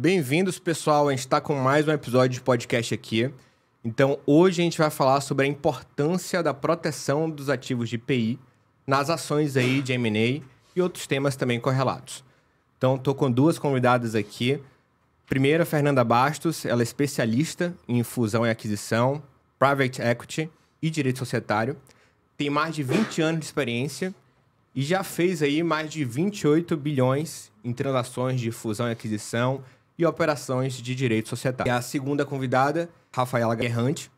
Bem-vindos, pessoal. A gente está com mais um episódio de podcast aqui. Então, hoje a gente vai falar sobre a importância da proteção dos ativos de IPI nas ações aí de M&A e outros temas também correlatos. Então, estou com duas convidadas aqui. Primeiro, a Fernanda Bastos. Ela é especialista em fusão e aquisição, private equity e direito societário. Tem mais de 20 anos de experiência e já fez aí mais de 28 bilhões em transações de fusão e aquisição e operações de direito societário. E a segunda convidada, Rafaela Guerrante,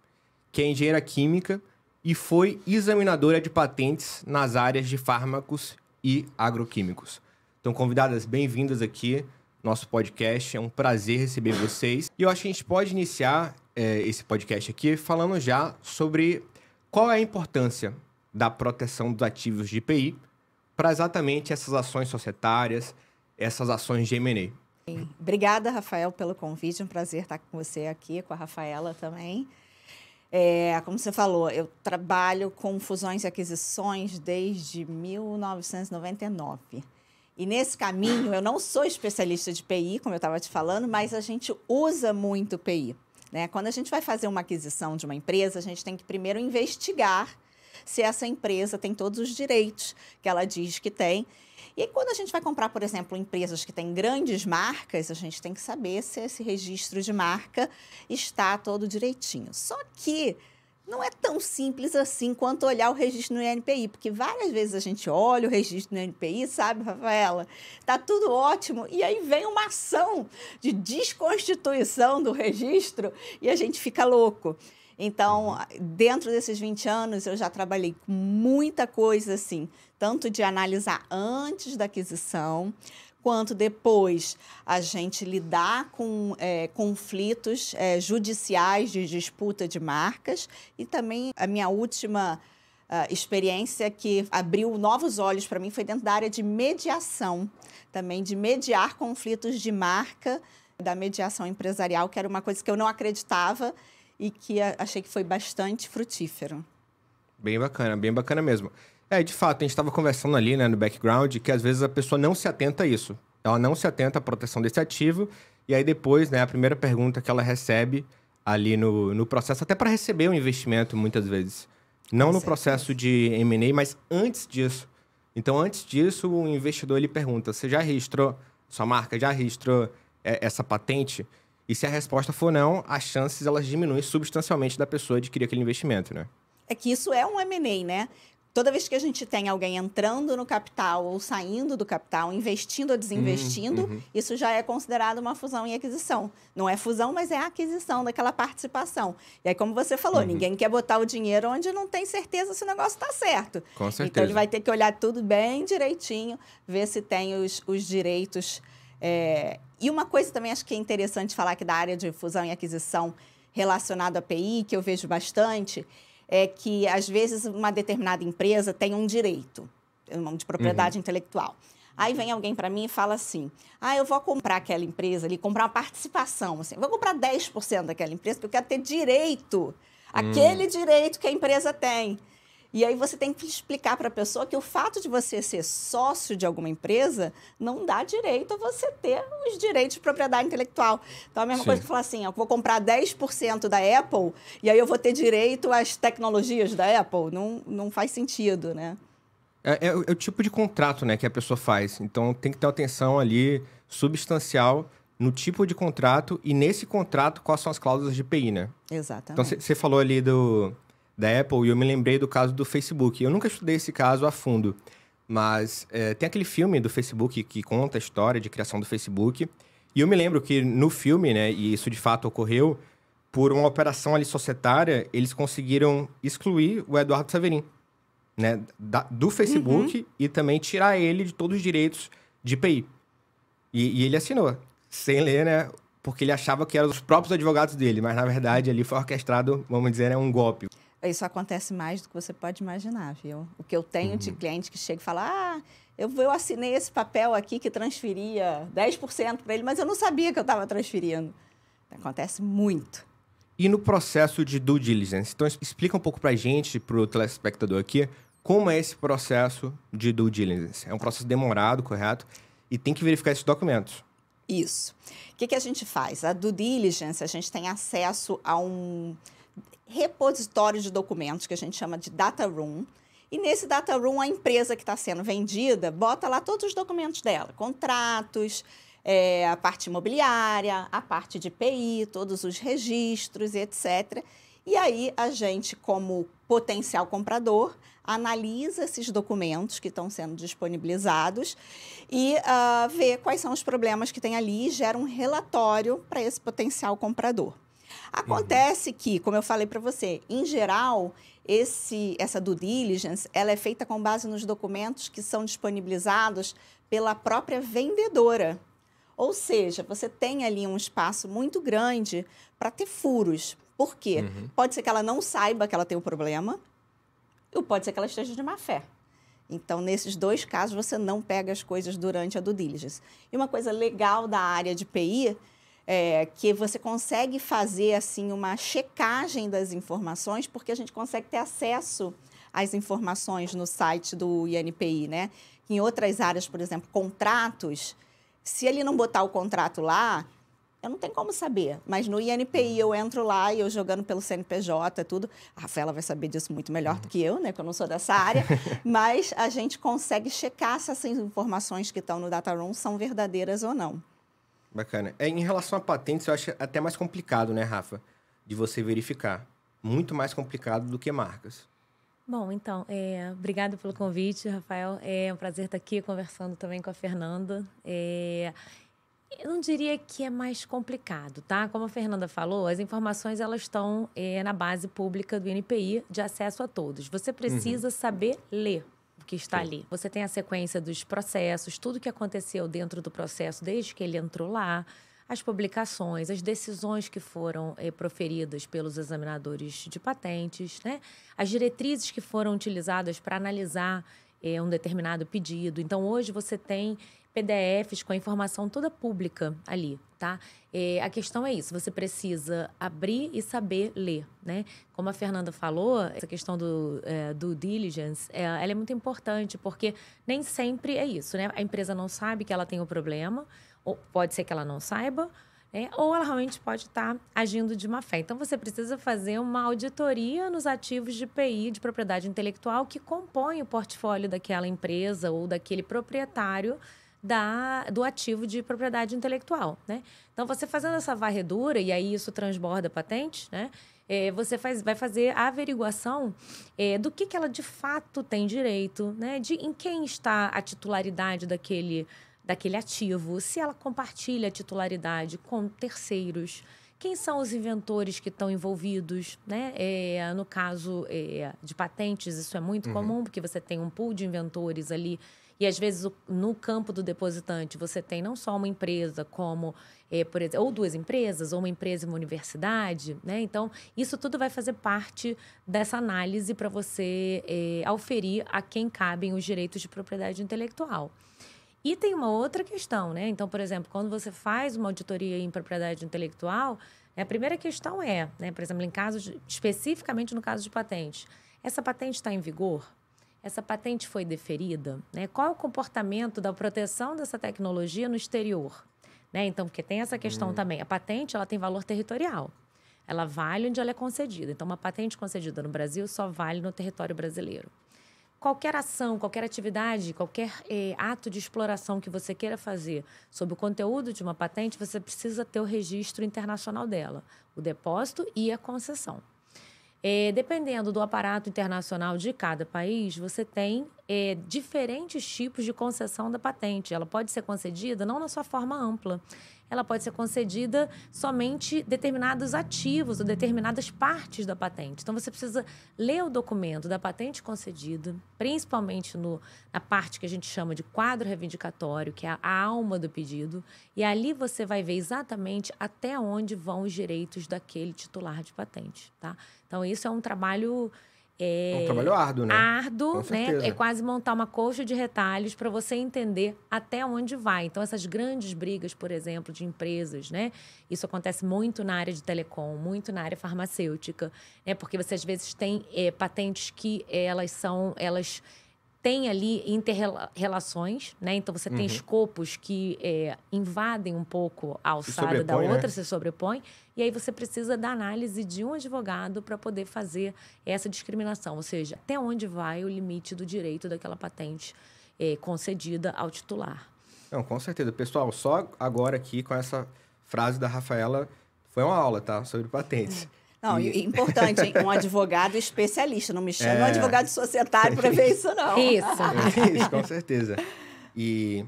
que é engenheira química e foi examinadora de patentes nas áreas de fármacos e agroquímicos. Então, convidadas, bem-vindas aqui no nosso podcast. É um prazer receber vocês. E eu acho que a gente pode iniciar esse podcast aqui falando já sobre qual é a importância da proteção dos ativos de IPI para exatamente essas ações societárias, essas ações de M&A. Obrigada, Rafael, pelo convite. É um prazer estar com você aqui, com a Rafaela também. Como você falou, eu trabalho com fusões e aquisições desde 1999. E nesse caminho, eu não sou especialista de PI, como eu estava te falando, mas a gente usa muito PI, né? Quando a gente vai fazer uma aquisição de uma empresa, a gente tem que primeiro investigar se essa empresa tem todos os direitos que ela diz que tem. E aí, quando a gente vai comprar, por exemplo, empresas que têm grandes marcas, a gente tem que saber se esse registro de marca está todo direitinho. Só que não é tão simples assim quanto olhar o registro no INPI, porque várias vezes a gente olha o registro no INPI, sabe, Rafaela? Está tudo ótimo, e aí vem uma ação de desconstituição do registro e a gente fica louco. Então, dentro desses 20 anos, eu já trabalhei com muita coisa assim, tanto de analisar antes da aquisição, quanto depois a gente lidar com conflitos judiciais de disputa de marcas. E também a minha última experiência que abriu novos olhos para mim foi dentro da área de mediação, também de mediar conflitos de marca, da mediação empresarial, que era uma coisa que eu não acreditava, e que achei que foi bastante frutífero. Bem bacana mesmo. De fato, a gente estava conversando ali, né, no background, que às vezes a pessoa não se atenta a isso. Ela não se atenta à proteção desse ativo, e aí depois, né, a primeira pergunta que ela recebe ali no processo, até para receber o investimento, muitas vezes. Não no processo de M&A, mas antes disso. Então, antes disso, o investidor ele pergunta, você já registrou sua marca? Já registrou essa patente? E se a resposta for não, as chances elas diminuem substancialmente da pessoa adquirir aquele investimento, né? É que isso é um M&A, né? Toda vez que a gente tem alguém entrando no capital ou saindo do capital, investindo ou desinvestindo, isso já é considerado uma fusão e aquisição. Não é fusão, mas é a aquisição daquela participação. E aí, como você falou, ninguém quer botar o dinheiro onde não tem certeza se o negócio está certo. Com certeza. Então, ele vai ter que olhar tudo bem direitinho, ver se tem os direitos. E uma coisa também acho que é interessante falar aqui da área de fusão e aquisição relacionada à PI, que eu vejo bastante, é que, às vezes, uma determinada empresa tem um direito de propriedade intelectual. Aí vem alguém para mim e fala assim, eu vou comprar aquela empresa ali, comprar uma participação, assim, vou comprar 10% daquela empresa, porque eu quero ter direito, aquele direito que a empresa tem. E aí você tem que explicar para a pessoa que o fato de você ser sócio de alguma empresa não dá direito a você ter os direitos de propriedade intelectual. Então, a mesma coisa que falar assim, eu vou comprar 10% da Apple e aí eu vou ter direito às tecnologias da Apple. Não faz sentido, né? É o tipo de contrato, né, que a pessoa faz. Então, tem que ter atenção ali substancial no tipo de contrato e nesse contrato quais são as cláusulas de IPI, né? Exatamente. Então, você falou ali da Apple, e eu me lembrei do caso do Facebook. Eu nunca estudei esse caso a fundo, mas tem aquele filme do Facebook que conta a história de criação do Facebook, e eu me lembro que no filme, né, e isso de fato ocorreu, por uma operação ali societária, eles conseguiram excluir o Eduardo Saverin, né, do Facebook e também tirar ele de todos os direitos de IPI. E ele assinou, sem ler, né, porque ele achava que eram os próprios advogados dele, mas na verdade ali foi orquestrado, vamos dizer, um golpe. Isso acontece mais do que você pode imaginar, viu? O que eu tenho de cliente que chega e fala, eu assinei esse papel aqui que transferia 10% para ele, mas eu não sabia que eu estava transferindo. Acontece muito. E no processo de due diligence? Então, explica um pouco para a gente, para o telespectador aqui, como é esse processo de due diligence. É um processo demorado, correto? E tem que verificar esses documentos. Isso. O que a gente faz? A due diligence, a gente tem acesso a um repositório de documentos que a gente chama de data room. E nesse data room, a empresa que está sendo vendida bota lá todos os documentos dela, contratos, a parte imobiliária, a parte de IPI, todos os registros, etc. E aí a gente, como potencial comprador, analisa esses documentos que estão sendo disponibilizados e vê quais são os problemas que tem ali e gera um relatório para esse potencial comprador. Acontece que, como eu falei para você, em geral, essa due diligence ela é feita com base nos documentos que são disponibilizados pela própria vendedora. Ou seja, você tem ali um espaço muito grande para ter furos. Por quê? Pode ser que ela não saiba que ela tem um problema, ou pode ser que ela esteja de má fé. Então, nesses dois casos, você não pega as coisas durante a due diligence. E uma coisa legal da área de PI é que você consegue fazer assim, uma checagem das informações, porque a gente consegue ter acesso às informações no site do INPI, né? Em outras áreas, por exemplo, contratos, se ele não botar o contrato lá, eu não tenho como saber. Mas no INPI eu entro lá e eu jogando pelo CNPJ, tudo. A Rafaela vai saber disso muito melhor do que eu, né? Porque eu não sou dessa área. Mas a gente consegue checar se essas informações que estão no data room são verdadeiras ou não. Bacana. Em relação a patentes, eu acho até mais complicado, né, Rafa? De você verificar. Muito mais complicado do que marcas. Bom, então, obrigado pelo convite, Rafael. É um prazer estar aqui conversando também com a Fernanda. Eu não diria que é mais complicado, tá? Como a Fernanda falou, as informações elas estão na base pública do INPI de acesso a todos. Você precisa saber ler o que está ali. Você tem a sequência dos processos, tudo que aconteceu dentro do processo desde que ele entrou lá, as publicações, as decisões que foram proferidas pelos examinadores de patentes, né? As diretrizes que foram utilizadas para analisar um determinado pedido. Então, hoje você tem PDFs com a informação toda pública ali, tá? A questão é isso, você precisa abrir e saber ler, né? Como a Fernanda falou, essa questão do due diligence, ela é muito importante, porque nem sempre é isso, né? A empresa não sabe que ela tem o problema, ou pode ser que ela não saiba, né? Ou ela realmente pode estar agindo de má fé. Então, você precisa fazer uma auditoria nos ativos de IPI, de propriedade intelectual, que compõem o portfólio daquela empresa ou daquele proprietário do ativo de propriedade intelectual, né? Então, você fazendo essa varredura, e aí isso transborda patente, né? Você vai fazer a averiguação do que ela de fato tem direito, né? Em quem está a titularidade daquele ativo, se ela compartilha a titularidade com terceiros, quem são os inventores que estão envolvidos, né? No caso de patentes, isso é muito comum, porque você tem um pool de inventores ali, e às vezes no campo do depositante você tem não só uma empresa, como, por exemplo, ou duas empresas, ou uma empresa e uma universidade, né? Então, isso tudo vai fazer parte dessa análise para você auferir a quem cabem os direitos de propriedade intelectual. E tem uma outra questão, né? Então, por exemplo, quando você faz uma auditoria em propriedade intelectual, a primeira questão né, por exemplo, especificamente no caso de patente, essa patente está em vigor? Essa patente foi deferida? Né? Qual é o comportamento da proteção dessa tecnologia no exterior? Né? Então, porque tem essa questão também. A patente ela tem valor territorial. Ela vale onde ela é concedida. Então, uma patente concedida no Brasil só vale no território brasileiro. Qualquer ação, qualquer atividade, qualquer ato de exploração que você queira fazer sobre o conteúdo de uma patente, você precisa ter o registro internacional dela, o depósito e a concessão. Dependendo do aparato internacional de cada país, você tem diferentes tipos de concessão da patente. Ela pode ser concedida não na sua forma ampla. Ela pode ser concedida somente determinados ativos ou determinadas partes da patente. Então, você precisa ler o documento da patente concedida, principalmente na parte que a gente chama de quadro reivindicatório, que é a alma do pedido, e ali você vai ver exatamente até onde vão os direitos daquele titular de patente, tá? Então, isso é um trabalho... um trabalho árduo, né? Árduo, né? É quase montar uma colcha de retalhos para você entender até onde vai. Então, essas grandes brigas, por exemplo, de empresas, né? Isso acontece muito na área de telecom, muito na área farmacêutica, né? Porque você, às vezes, tem patentes que elas tem ali inter-relações, né? Então, você tem escopos que invadem um pouco a alçada da outra, se sobrepõem. E aí, você precisa da análise de um advogado para poder fazer essa discriminação. Ou seja, até onde vai o limite do direito daquela patente concedida ao titular. Não, com certeza. Pessoal, só agora aqui com essa frase da Rafaela, foi uma aula, tá? Sobre patentes. Não, e importante, hein? Um advogado especialista. Não me chama um advogado societário para ver isso, não. Isso, com certeza. E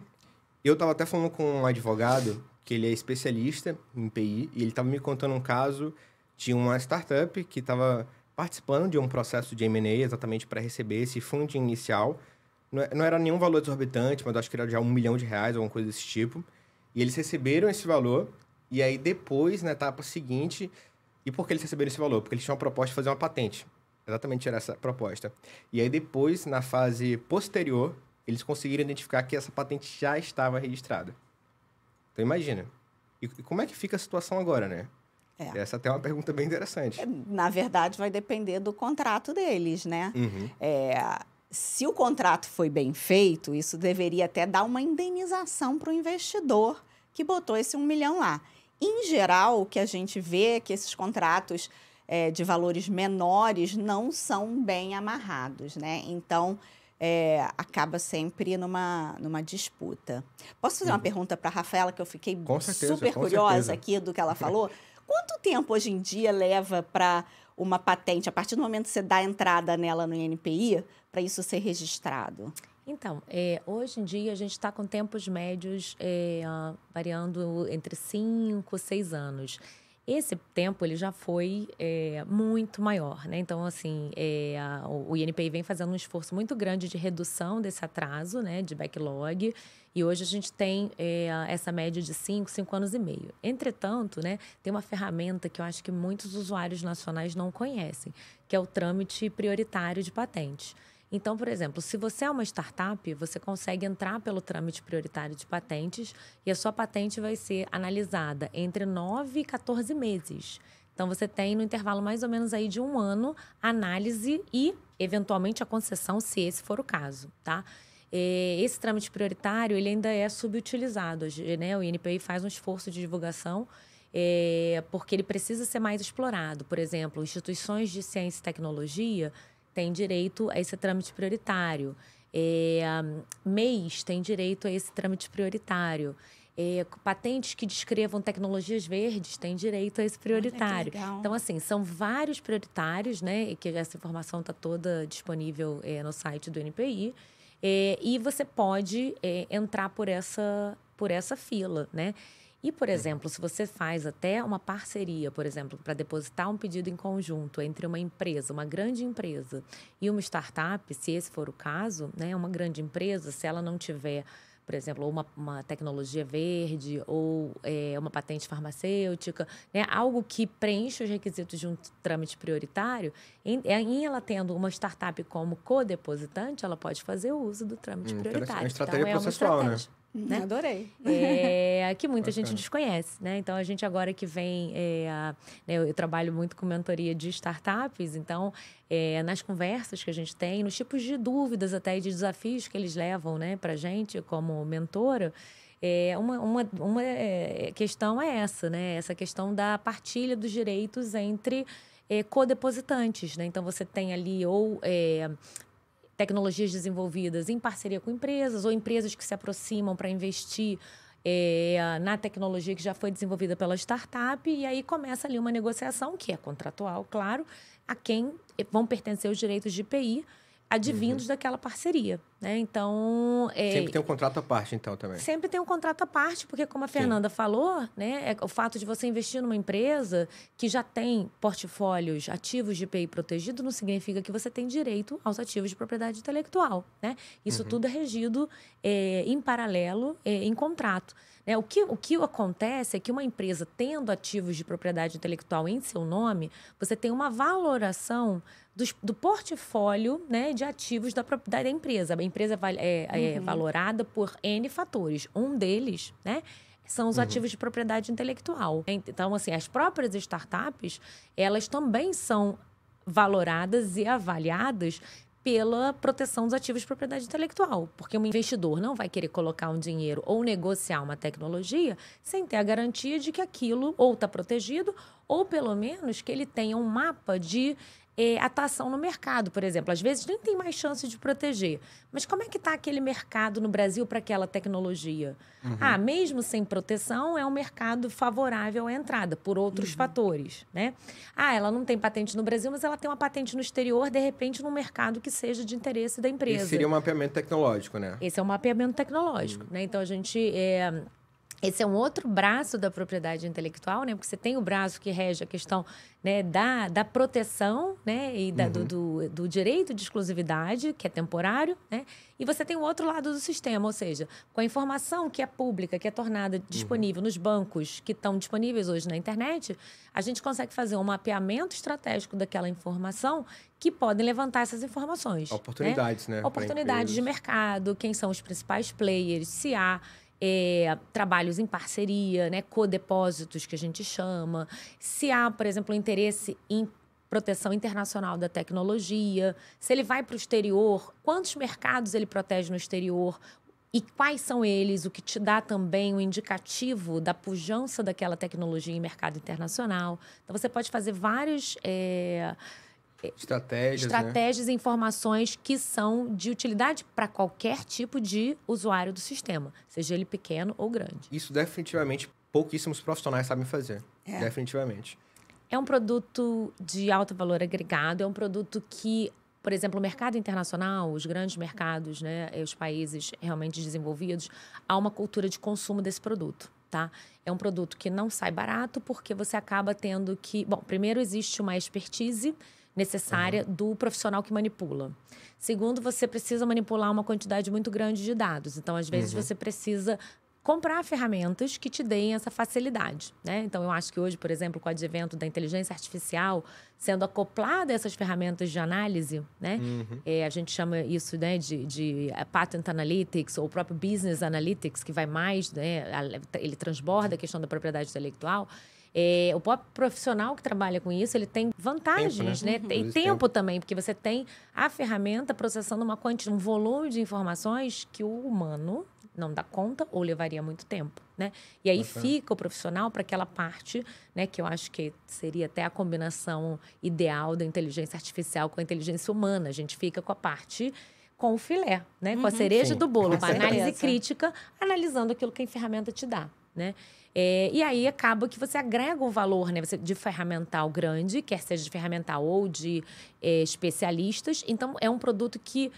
eu estava até falando com um advogado que ele é especialista em PI e ele estava me contando um caso de uma startup que estava participando de um processo de M&A exatamente para receber esse funding inicial. Não era nenhum valor exorbitante, mas acho que era já R$1 milhão, alguma coisa desse tipo. E eles receberam esse valor e aí depois, na etapa seguinte... E por que eles receberam esse valor? Porque eles tinham a proposta de fazer uma patente. Exatamente era essa a proposta. E aí depois, na fase posterior, eles conseguiram identificar que essa patente já estava registrada. Então imagina. E como é que fica a situação agora, né? Essa até é uma pergunta bem interessante. Na verdade, vai depender do contrato deles, né? Se o contrato foi bem feito, isso deveria até dar uma indenização para o investidor que botou esse 1 milhão lá. Em geral, o que a gente vê é que esses contratos de valores menores não são bem amarrados, né? Então, acaba sempre numa disputa. Posso fazer uma pergunta para a Rafaela, que eu fiquei super curiosa aqui do que ela falou? Quanto tempo hoje em dia leva para uma patente, a partir do momento que você dá a entrada nela no INPI, para isso ser registrado? Então, hoje em dia a gente está com tempos médios variando entre 5 e 6 anos. Esse tempo ele já foi muito maior, né? Então, assim, o INPI vem fazendo um esforço muito grande de redução desse atraso, né? De backlog. E hoje a gente tem essa média de 5 anos e meio. Entretanto, né, tem uma ferramenta que eu acho que muitos usuários nacionais não conhecem, que é o trâmite prioritário de patentes. Então, por exemplo, se você é uma startup, você consegue entrar pelo trâmite prioritário de patentes e a sua patente vai ser analisada entre 9 e 14 meses. Então, você tem no intervalo mais ou menos aí de 1 ano a análise e, eventualmente, a concessão, se esse for o caso, tá? Esse trâmite prioritário, ele ainda é subutilizado, né? O INPI faz um esforço de divulgação porque ele precisa ser mais explorado. Por exemplo, instituições de ciência e tecnologia tem direito a esse trâmite prioritário. MEIs tem direito a esse trâmite prioritário. Patentes que descrevam tecnologias verdes têm direito a esse prioritário. Então, assim, são vários prioritários, né? E que essa informação está toda disponível no site do INPI. E você pode entrar por essa fila, né? E, por exemplo, se você faz até uma parceria, por exemplo, para depositar um pedido em conjunto entre uma empresa, uma grande empresa, e uma startup, se esse for o caso, né, uma grande empresa, se ela não tiver, por exemplo, uma tecnologia verde ou uma patente farmacêutica, né, algo que preenche os requisitos de um trâmite prioritário, em ela tendo uma startup como codepositante, ela pode fazer o uso do trâmite prioritário. É uma estratégia processual, né? Adorei. Que muita gente desconhece, né? Então, a gente agora que vem... eu trabalho muito com mentoria de startups, então, nas conversas que a gente tem, nos tipos de dúvidas até e de desafios que eles levam, né, para a gente como mentora, uma questão é essa, né? Essa questão da partilha dos direitos entre codepositantes, né? Então, você tem ali ou... tecnologias desenvolvidas em parceria com empresas ou empresas que se aproximam para investir na tecnologia que já foi desenvolvida pela startup e aí começa ali uma negociação, que é contratual, claro, a quem vão pertencer os direitos de IPI advindos daquela parceria, né? Então... Sempre tem um contrato à parte, então, também. Sempre tem um contrato à parte, porque como a Fernanda falou, né, o fato de você investir numa empresa que já tem portfólios ativos de IPI protegido não significa que você tem direito aos ativos de propriedade intelectual, né? Isso tudo é regido em paralelo, em contrato. Né? O que acontece é que uma empresa tendo ativos de propriedade intelectual em seu nome, você tem uma valoração do portfólio, né, de ativos da propriedade da empresa. A empresa é valorada por N fatores. Um deles, né, são os ativos de propriedade intelectual. Então, assim, as próprias startups, elas também são valoradas e avaliadas pela proteção dos ativos de propriedade intelectual. Porque um investidor não vai querer colocar um dinheiro ou negociar uma tecnologia sem ter a garantia de que aquilo ou está protegido ou, pelo menos, que ele tenha um mapa de atuação no mercado, por exemplo. Às vezes nem tem mais chance de proteger. Mas como é que está aquele mercado no Brasil para aquela tecnologia? Mesmo sem proteção, é um mercado favorável à entrada, por outros fatores, né? Ela não tem patente no Brasil, mas ela tem uma patente no exterior, de repente, num mercado que seja de interesse da empresa. Esse seria um mapeamento tecnológico, né? Esse é um mapeamento tecnológico, né? Então, a gente... Esse é um outro braço da propriedade intelectual, né? Porque você tem o braço que rege a questão, né, da proteção, né, e do direito de exclusividade, que é temporário, né? E você tem o outro lado do sistema, ou seja, com a informação que é pública, que é tornada disponível nos bancos que estão disponíveis hoje na internet, a gente consegue fazer um mapeamento estratégico daquela informação que podem levantar essas informações. Oportunidades, né? Oportunidades de mercado, quem são os principais players, se há trabalhos em parceria, né, codepósitos, que a gente chama. Se há, por exemplo, interesse em proteção internacional da tecnologia, se ele vai para o exterior, quantos mercados ele protege no exterior e quais são eles, o que te dá também um indicativo da pujança daquela tecnologia em mercado internacional. Então, você pode fazer vários... estratégias e informações que são de utilidade para qualquer tipo de usuário do sistema, seja ele pequeno ou grande. Isso definitivamente pouquíssimos profissionais sabem fazer. Definitivamente. É um produto de alto valor agregado, é um produto que, por exemplo, o mercado internacional, os grandes mercados, né, os países realmente desenvolvidos, há uma cultura de consumo desse produto. Tá? É um produto que não sai barato porque você acaba tendo que... Bom, primeiro existe uma expertise necessária do profissional que manipula. Segundo, você precisa manipular uma quantidade muito grande de dados. Então, às vezes, você precisa comprar ferramentas que te deem essa facilidade, né? Então, eu acho que hoje, por exemplo, com o advento da inteligência artificial sendo acoplada a essas ferramentas de análise, né? A gente chama isso, né, de Patent Analytics ou o próprio Business Analytics, que vai mais, né? Ele transborda a questão da propriedade intelectual. O próprio profissional que trabalha com isso, ele tem vantagens, tempo, né? Tem tempo também, porque você tem a ferramenta processando um volume de informações que o humano não dá conta ou levaria muito tempo, né? E aí fica o profissional para aquela parte, né, que eu acho que seria até a combinação ideal da inteligência artificial com a inteligência humana. A gente fica com a parte... com o filé, né? Com a cereja do bolo, com a análise crítica, analisando aquilo que a ferramenta te dá, né? E aí acaba que você agrega um valor, né, de ferramental grande, quer seja de ferramental ou de especialistas. Então, é um produto que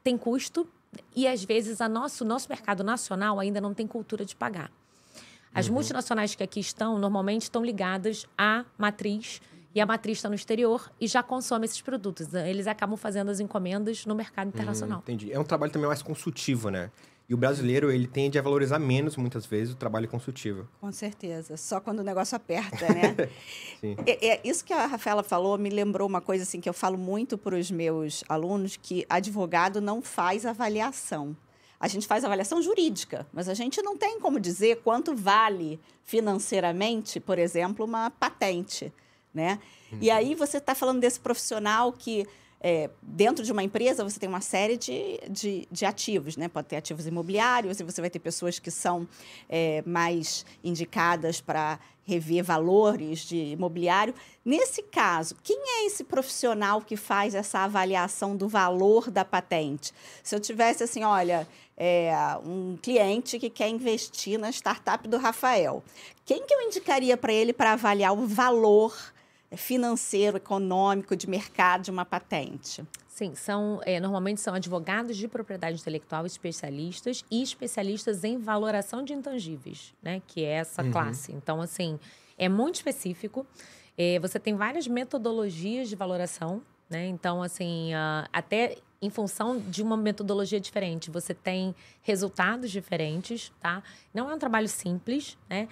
tem custo e, às vezes, o nosso mercado nacional ainda não tem cultura de pagar. As multinacionais que aqui estão, normalmente, estão ligadas à matriz, e a matriz está no exterior e já consome esses produtos. Eles acabam fazendo as encomendas no mercado internacional. Entendi. É um trabalho também mais consultivo, né? E o brasileiro, ele tende a valorizar menos, muitas vezes, o trabalho consultivo. Com certeza. Só quando o negócio aperta, né? Sim. Isso que a Rafaela falou me lembrou uma coisa assim, que eu falo muito para os meus alunos, que advogado não faz avaliação. A gente faz avaliação jurídica, mas a gente não tem como dizer quanto vale financeiramente, por exemplo, uma patente, né? E aí você está falando desse profissional que... dentro de uma empresa, você tem uma série de ativos, né? Pode ter ativos imobiliários e você vai ter pessoas que são mais indicadas para rever valores de imobiliário. Nesse caso, quem é esse profissional que faz essa avaliação do valor da patente? Se eu tivesse, assim, olha, um cliente que quer investir na startup do Rafael, quem que eu indicaria para ele para avaliar o valor financeiro, econômico, de mercado de uma patente? Sim, normalmente são advogados de propriedade intelectual, especialistas e especialistas em valoração de intangíveis, né? Que é essa classe. Então, assim, é muito específico. Você tem várias metodologias de valoração, né? Então, assim, até em função de uma metodologia diferente, você tem resultados diferentes, tá? Não é um trabalho simples, né?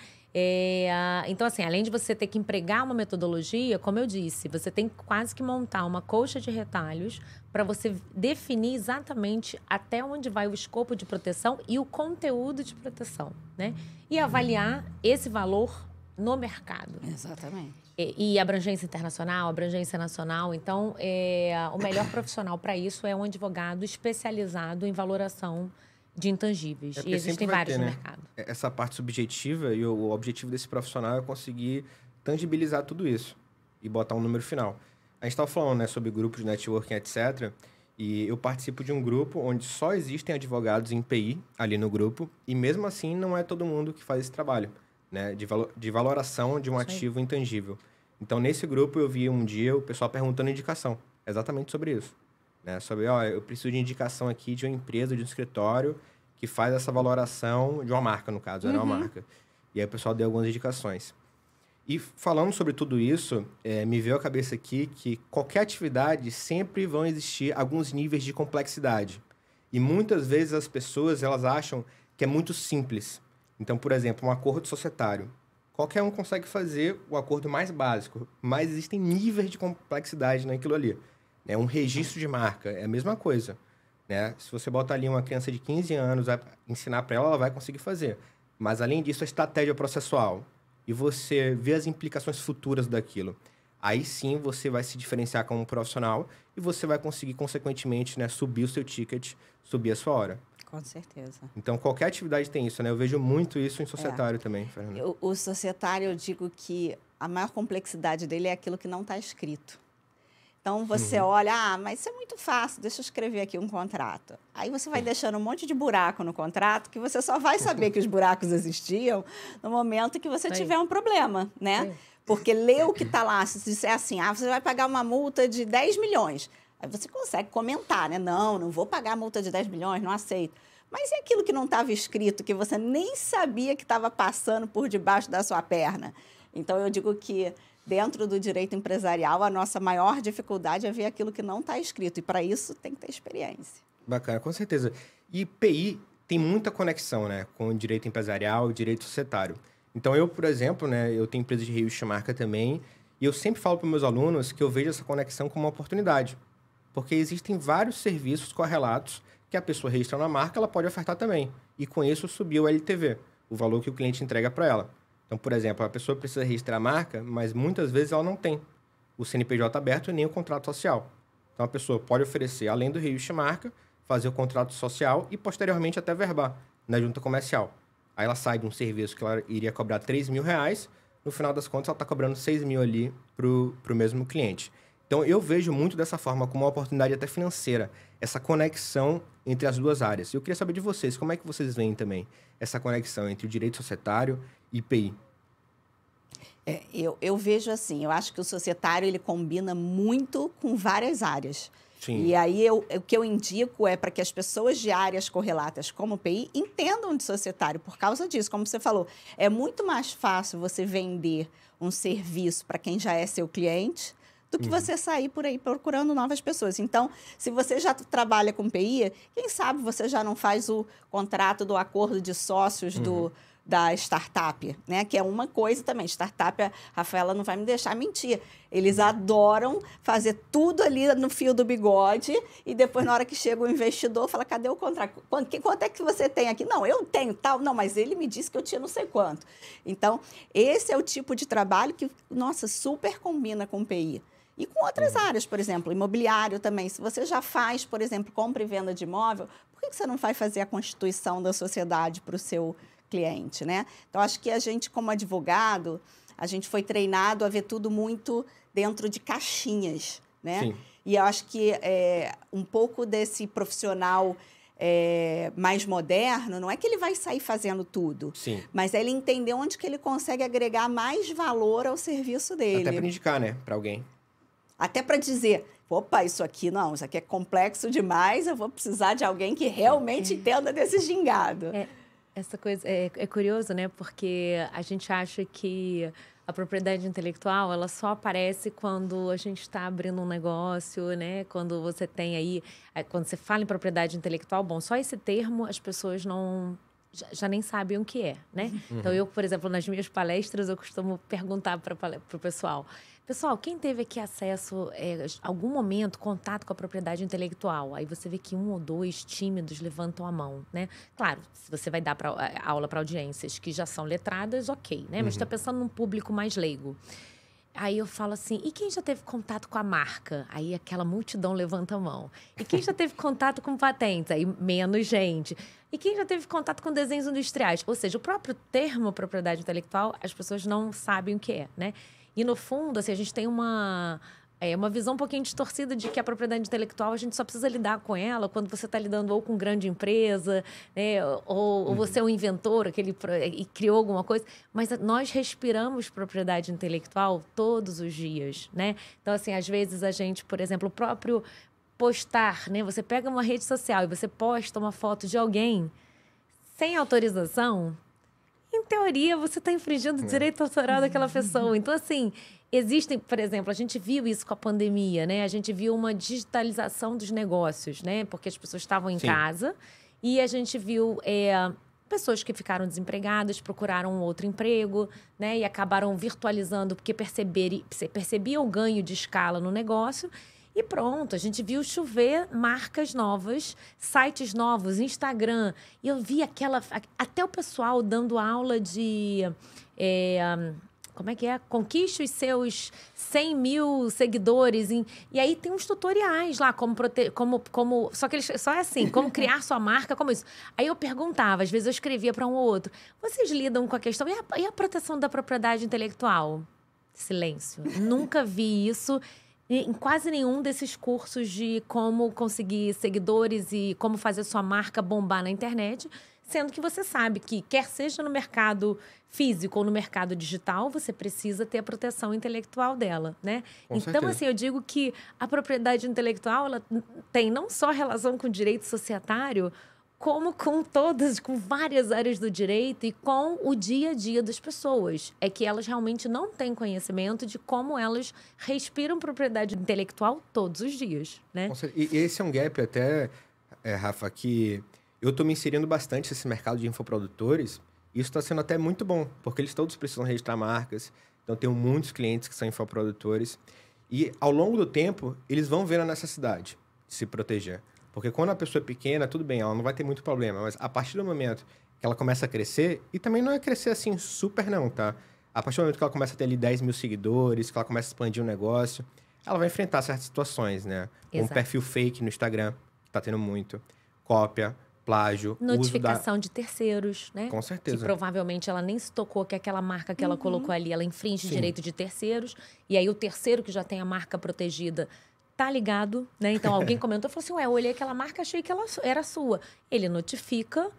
Então, assim, além de você ter que empregar uma metodologia, como eu disse, você tem quase que montar uma colcha de retalhos para você definir exatamente até onde vai o escopo de proteção e o conteúdo de proteção, né? E avaliar esse valor no mercado. Exatamente. E abrangência internacional, abrangência nacional. Então, o melhor profissional para isso é um advogado especializado em valoração de intangíveis. E existem vários no mercado. Essa parte subjetiva e o objetivo desse profissional é conseguir tangibilizar tudo isso e botar um número final. A gente estava falando, né, sobre grupos de networking, etc., e eu participo de um grupo onde só existem advogados em PI ali no grupo, e mesmo assim não é todo mundo que faz esse trabalho, né, de valoração de um ativo intangível. Então, nesse grupo, eu vi um dia o pessoal perguntando indicação, exatamente sobre isso. Né, sobre, eu preciso de indicação aqui de uma empresa, de um escritório que faz essa valoração de uma marca, no caso, era uma marca. E aí o pessoal deu algumas indicações. E falando sobre tudo isso, me veio à cabeça aqui que qualquer atividade sempre vão existir alguns níveis de complexidade. E muitas vezes as pessoas elas acham que é muito simples. Então, por exemplo, um acordo societário. Qualquer um consegue fazer o acordo mais básico, mas existem níveis de complexidade naquilo ali. Né? Um registro de marca é a mesma coisa. Né? Se você botar ali uma criança de 15 anos, vai ensinar para ela vai conseguir fazer. Mas, além disso, a estratégia processual. E você vê as implicações futuras daquilo. Aí sim você vai se diferenciar como um profissional e você vai conseguir, consequentemente, né, subir o seu ticket, subir a sua hora. Com certeza. Então, qualquer atividade tem isso, né? Eu vejo muito isso em societário também, Fernanda. O societário, eu digo que a maior complexidade dele é aquilo que não está escrito. Então, você olha, mas isso é muito fácil, deixa eu escrever aqui um contrato. Aí você vai deixando um monte de buraco no contrato, que você só vai saber que os buracos existiam no momento que você tiver um problema, né? Porque ler o que está lá, se disser assim, você vai pagar uma multa de 10 milhões. Aí você consegue comentar, né? Não vou pagar a multa de 10 milhões, não aceito. Mas e aquilo que não estava escrito, que você nem sabia que estava passando por debaixo da sua perna? Então, eu digo que dentro do direito empresarial, a nossa maior dificuldade é ver aquilo que não está escrito. E, para isso, tem que ter experiência. Bacana, com certeza. E PI tem muita conexão, né, com o direito empresarial e direito societário. Então, eu, por exemplo, né, eu tenho empresa de registro de marca também, e eu sempre falo para os meus alunos que eu vejo essa conexão como uma oportunidade. Porque existem vários serviços correlatos que a pessoa registrando a marca, ela pode ofertar também. E, com isso, subir o LTV, o valor que o cliente entrega para ela. Então, por exemplo, a pessoa precisa registrar a marca, mas muitas vezes ela não tem o CNPJ aberto e nem o contrato social. Então, a pessoa pode oferecer, além do registro de marca, fazer o contrato social e, posteriormente, até verbar na junta comercial. Aí ela sai de um serviço que ela iria cobrar R$3.000, no final das contas, ela está cobrando R$6.000 ali para o mesmo cliente. Então, eu vejo muito dessa forma, como uma oportunidade até financeira, essa conexão entre as duas áreas. E eu queria saber de vocês, como é que vocês veem também essa conexão entre o direito societário e PI? Eu vejo assim, eu acho que o societário ele combina muito com várias áreas. Sim. E aí, o que eu indico é para que as pessoas de áreas correlatas como o PI entendam de societário por causa disso. Como você falou, é muito mais fácil você vender um serviço para quem já é seu cliente do que você sair por aí procurando novas pessoas. Então, se você já trabalha com PI, quem sabe você já não faz o contrato do acordo de sócios da startup, né? Que é uma coisa também. Startup, a Rafaela não vai me deixar mentir. Eles adoram fazer tudo ali no fio do bigode e depois, na hora que chega o investidor, fala, cadê o contrato? Quanto é que você tem aqui? Não, eu tenho tal. Não, mas ele me disse que eu tinha não sei quanto. Então, esse é o tipo de trabalho que, nossa, super combina com o PI. E com outras áreas, por exemplo, imobiliário também. Se você já faz, por exemplo, compra e venda de imóvel, por que você não vai fazer a constituição da sociedade para o seu cliente, né? Então, acho que a gente, como advogado, a gente foi treinado a ver tudo muito dentro de caixinhas, né? Sim. E eu acho que um pouco desse profissional mais moderno, não é que ele vai sair fazendo tudo, Sim. mas é ele entender onde que ele consegue agregar mais valor ao serviço dele. Até para indicar, né? Para alguém. Até para dizer, opa, isso aqui é complexo demais, eu vou precisar de alguém que realmente entenda desse gingado. Essa coisa é curioso, né? Porque a gente acha que a propriedade intelectual, ela só aparece quando a gente está abrindo um negócio, né? Quando você tem aí... Quando você fala em propriedade intelectual, bom, só esse termo as pessoas não... Já nem sabem o que é, né? Então, eu, por exemplo, nas minhas palestras, eu costumo perguntar para o pessoal... Pessoal, quem teve aqui acesso, algum momento, contato com a propriedade intelectual? Aí você vê que 1 ou 2 tímidos levantam a mão, né? Claro, se você vai dar aula para audiências que já são letradas, ok, né? Mas está pensando num público mais leigo. Aí eu falo assim, e quem já teve contato com a marca? Aí aquela multidão levanta a mão. E quem já teve contato com patentes? Aí menos gente. E quem já teve contato com desenhos industriais? Ou seja, o próprio termo propriedade intelectual, as pessoas não sabem o que é, né? E no fundo, assim, a gente tem uma visão um pouquinho distorcida de que a propriedade intelectual a gente só precisa lidar com ela quando você está lidando ou com grande empresa, né, ou você é um inventor e criou alguma coisa. Mas nós respiramos propriedade intelectual todos os dias, né? Então, assim, às vezes a gente, por exemplo, o próprio postar, né? Você pega uma rede social e você posta uma foto de alguém sem autorização, em teoria, você está infringindo o direito autoral daquela pessoa. Então, assim, existem, por exemplo, a gente viu isso com a pandemia, né? A gente viu uma digitalização dos negócios, né? Porque as pessoas estavam em casa e a gente viu pessoas que ficaram desempregadas, procuraram um outro emprego, né? E acabaram virtualizando porque percebiam o ganho de escala no negócio. E pronto, a gente viu chover marcas novas, sites novos, Instagram. E eu vi até o pessoal dando aula de... como é que é? Conquiste os seus 100 mil seguidores. E aí tem uns tutoriais lá, só que só é assim, como criar sua marca, como isso. Aí eu perguntava, às vezes eu escrevia para um ou outro. Vocês lidam com a questão, e a proteção da propriedade intelectual? Silêncio. Nunca vi isso em quase nenhum desses cursos de como conseguir seguidores e como fazer sua marca bombar na internet, sendo que você sabe que, quer seja no mercado físico ou no mercado digital, você precisa ter a proteção intelectual dela, né? Com então, certeza. assim, eu digo que a propriedade intelectual, ela tem não só relação com o direito societário, como com várias áreas do direito e com o dia a dia das pessoas. É que elas realmente não têm conhecimento de como elas respiram propriedade intelectual todos os dias, né? E esse é um gap até, Rafa, que eu estou me inserindo bastante nesse mercado de infoprodutores. E isso está sendo até muito bom, porque eles todos precisam registrar marcas. Então, tenho muitos clientes que são infoprodutores. E, ao longo do tempo, eles vão ver a necessidade de se proteger. Porque quando a pessoa é pequena, tudo bem, ela não vai ter muito problema. Mas a partir do momento que ela começa a crescer, e também não é crescer assim super não, tá? A partir do momento que ela começa a ter ali 10 mil seguidores, que ela começa a expandir o negócio, ela vai enfrentar certas situações, né? Um perfil fake no Instagram, que tá tendo muito. Cópia, plágio, notificação de terceiros, né? Com certeza. Que provavelmente ela nem se tocou que aquela marca que ela colocou ali, ela infringe direito de terceiros. E aí o terceiro que já tem a marca protegida tá ligado, né? Então alguém comentou, falou assim, eu olhei aquela marca, achei que ela era sua. Ele notifica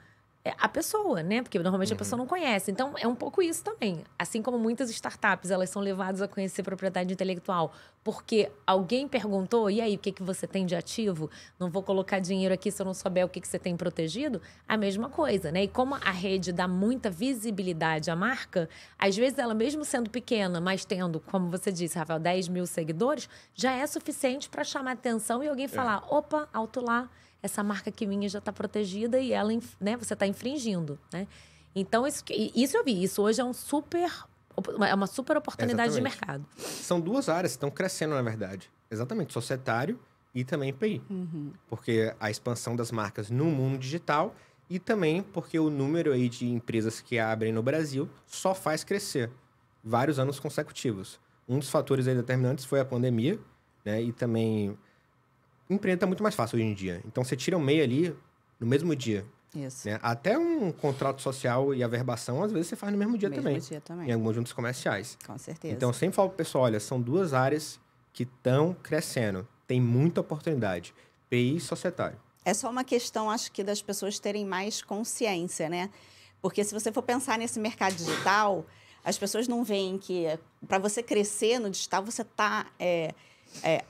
a pessoa, né? Porque normalmente a pessoa não conhece. Então, é um pouco isso também. Assim como muitas startups, elas são levadas a conhecer propriedade intelectual porque alguém perguntou, e aí, o que você tem de ativo? Não vou colocar dinheiro aqui se eu não souber o que você tem protegido. A mesma coisa, né? E como a rede dá muita visibilidade à marca, às vezes ela, mesmo sendo pequena, mas tendo, como você disse, Rafael, 10 mil seguidores, já é suficiente para chamar atenção e alguém falar, opa, alto lá, essa marca aqui minha já está protegida e ela, né, você está infringindo, né? Então, isso eu vi. Isso hoje é uma super oportunidade de mercado. São duas áreas que estão crescendo, na verdade. Exatamente, societário e também IPI. Porque a expansão das marcas no mundo digital e também porque o número aí de empresas que abrem no Brasil só faz crescer vários anos consecutivos. Um dos fatores aí determinantes foi a pandemia, né? E também... Empreender está muito mais fácil hoje em dia. Então, você tira o MEI ali no mesmo dia. Isso. Né? Até um contrato social e averbação, às vezes, você faz no mesmo dia também. Em alguns juntos comerciais. Com certeza. Então, eu sempre falo pro pessoal, olha, são duas áreas que estão crescendo. Tem muita oportunidade. PI e societário. É só uma questão, acho que, das pessoas terem mais consciência, né? Porque se você for pensar nesse mercado digital, as pessoas não veem que para você crescer no digital, você está...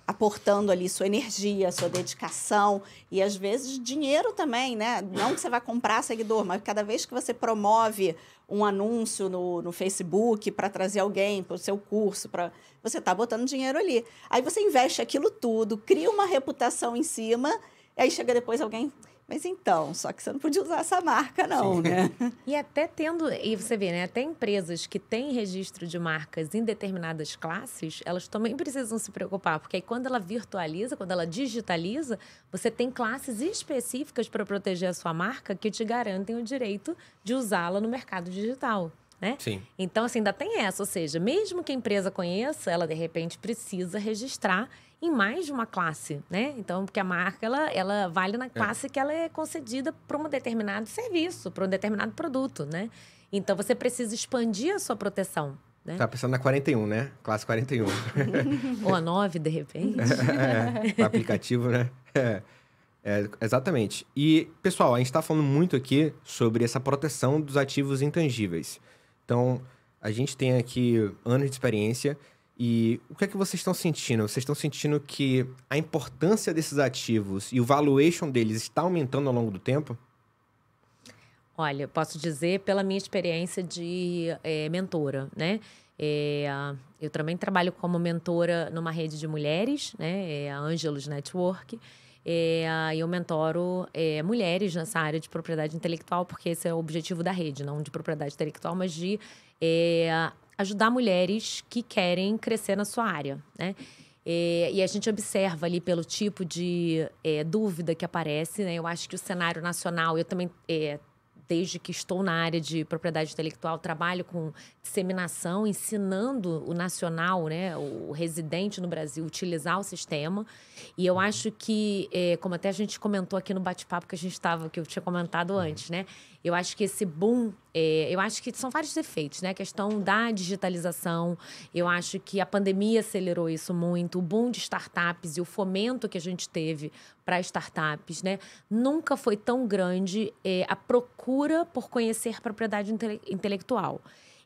aportando ali sua energia, sua dedicação e, às vezes, dinheiro também, né? Não que você vai comprar seguidor, mas cada vez que você promove um anúncio no Facebook para trazer alguém para o seu curso, você está botando dinheiro ali. Aí você investe aquilo tudo, cria uma reputação em cima, e aí chega depois alguém... Mas então, só que você não podia usar essa marca, não, Sim. né? E até e você vê, né? Até empresas que têm registro de marcas em determinadas classes, elas também precisam se preocupar, porque aí quando ela virtualiza, quando ela digitaliza, você tem classes específicas para proteger a sua marca que te garantem o direito de usá-la no mercado digital. né? Sim. Então, assim, ainda tem essa. Ou seja, mesmo que a empresa conheça, ela, de repente, precisa registrar em mais de uma classe, né? Então, porque a marca, ela vale na classe que ela é concedida para um determinado serviço, para um determinado produto, né? Então, você precisa expandir a sua proteção, né? Tá pensando na 41, né? Classe 41. Ou a 9, de repente. O aplicativo, né? Exatamente. E, pessoal, a gente está falando muito aqui sobre essa proteção dos ativos intangíveis. Então, a gente tem aqui anos de experiência. E o que é que vocês estão sentindo? Vocês estão sentindo que a importância desses ativos e o valuation deles está aumentando ao longo do tempo? Olha, eu posso dizer pela minha experiência de mentora, né? Eu também trabalho como mentora numa rede de mulheres, né? A Angelus Network. E eu mentoro mulheres nessa área de propriedade intelectual, porque esse é o objetivo da rede, não de propriedade intelectual, mas de ajudar mulheres que querem crescer na sua área, né? E a gente observa ali pelo tipo de dúvida que aparece, né? Eu acho que o cenário nacional, eu também, desde que estou na área de propriedade intelectual, trabalho com disseminação, ensinando o nacional, né? O residente no Brasil, utilizar o sistema. E eu acho que, como até a gente comentou aqui no bate-papo que eu tinha comentado antes, né? Eu acho que esse boom, eu acho que são vários efeitos, né? A questão da digitalização, eu acho que a pandemia acelerou isso muito, o boom de startups e o fomento que a gente teve para startups, né? Nunca foi tão grande a procura por conhecer propriedade intelectual.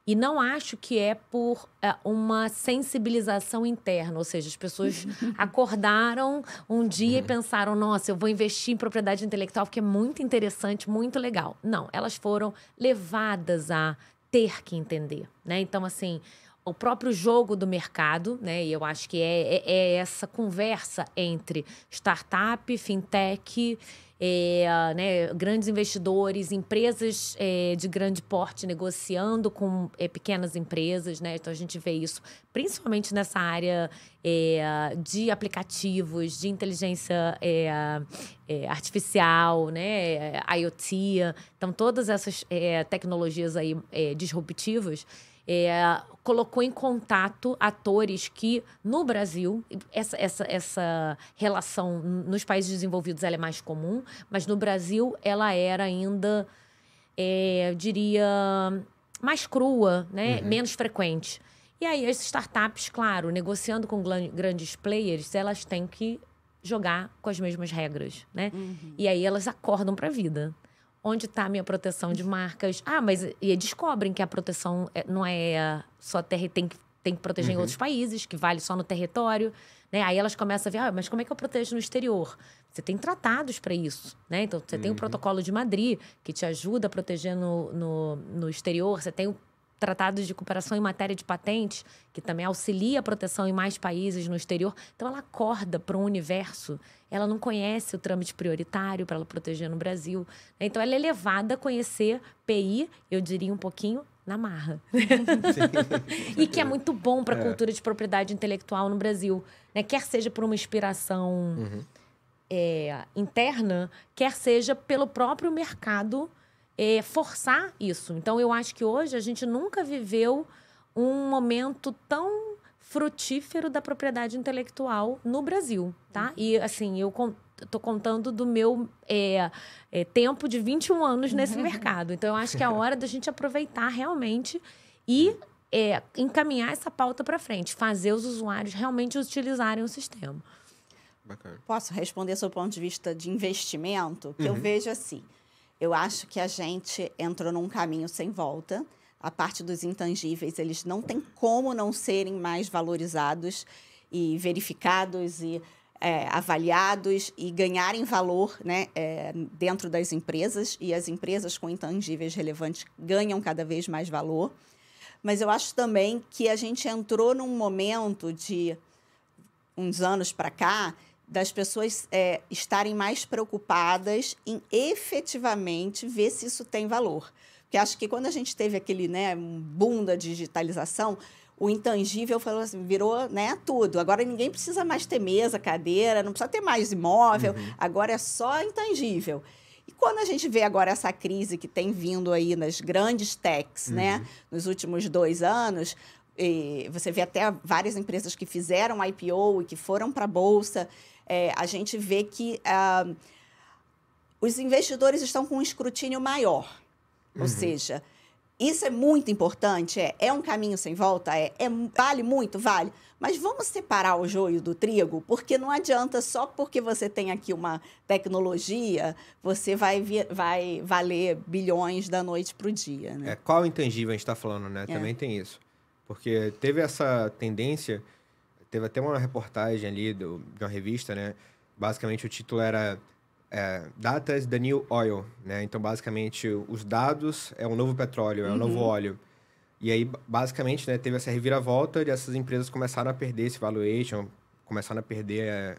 E não acho que é por uma sensibilização interna, ou seja, as pessoas acordaram um dia e pensaram, nossa, eu vou investir em propriedade intelectual porque é muito interessante, muito legal. Não, elas foram levadas a ter que entender, né? Então, assim, o próprio jogo do mercado, né? E eu acho que é essa conversa entre startup, fintech, né, grandes investidores, empresas de grande porte negociando com pequenas empresas, né? Então, a gente vê isso principalmente nessa área de aplicativos, de inteligência artificial, né? IoT. Então, todas essas tecnologias aí disruptivas colocou em contato atores que, no Brasil, essa relação nos países desenvolvidos ela é mais comum, mas no Brasil ela era ainda, eu diria, mais crua, né? Menos frequente. E aí as startups, claro, negociando com grandes players, elas têm que jogar com as mesmas regras, né? E aí elas acordam para a vida. Onde está a minha proteção de marcas? E descobrem que a proteção não é só tem que proteger em outros países, que vale só no território, né? Aí elas começam a ver, mas como é que eu protejo no exterior? Você tem tratados para isso, né? Então, você tem o Protocolo de Madrid, que te ajuda a proteger no exterior. Você tem o Tratado de Cooperação em Matéria de Patentes, que também auxilia a proteção em mais países no exterior. Então, ela acorda para um universo. Ela não conhece o trâmite prioritário para ela proteger no Brasil. Então, ela é levada a conhecer PI, eu diria um pouquinho, na marra. E que é muito bom para a cultura de propriedade intelectual no Brasil, né? Quer seja por uma inspiração interna, quer seja pelo próprio mercado forçar isso. Então, eu acho que hoje a gente nunca viveu um momento tão frutífero da propriedade intelectual no Brasil, tá? E, assim, eu tô contando do meu tempo de 21 anos nesse mercado. Então, eu acho que é a hora da gente aproveitar realmente e encaminhar essa pauta para frente, fazer os usuários realmente utilizarem o sistema. Bacana. Posso responder sob o ponto de vista de investimento? Que eu vejo assim. Eu acho que a gente entrou num caminho sem volta. A parte dos intangíveis, eles não têm como não serem mais valorizados e verificados e avaliados e ganharem valor, né, dentro das empresas. E as empresas com intangíveis relevantes ganham cada vez mais valor. Mas eu acho também que a gente entrou num momento de uns anos para cá, das pessoas estarem mais preocupadas em efetivamente ver se isso tem valor. Porque acho que quando a gente teve aquele, né, um boom da digitalização, o intangível falou assim, virou, né, tudo. Agora ninguém precisa mais ter mesa, cadeira, não precisa ter mais imóvel, agora é só intangível. E quando a gente vê agora essa crise que tem vindo aí nas grandes techs, né, nos últimos 2 anos, e você vê até várias empresas que fizeram IPO e que foram para a Bolsa, a gente vê que os investidores estão com um escrutínio maior. Ou seja, isso é muito importante, é um caminho sem volta, vale muito, vale. Mas vamos separar o joio do trigo, porque não adianta só porque você tem aqui uma tecnologia, você vai valer bilhões da noite para o dia. Né? Qual intangível a gente está falando, né? Também tem isso. Porque teve essa tendência, teve até uma reportagem ali de uma revista, né? Basicamente o título era Data is the New Oil, né? Então, basicamente, os dados é o novo petróleo, é o novo óleo. E aí, basicamente, né, teve essa reviravolta e essas empresas começaram a perder esse valuation, começaram a perder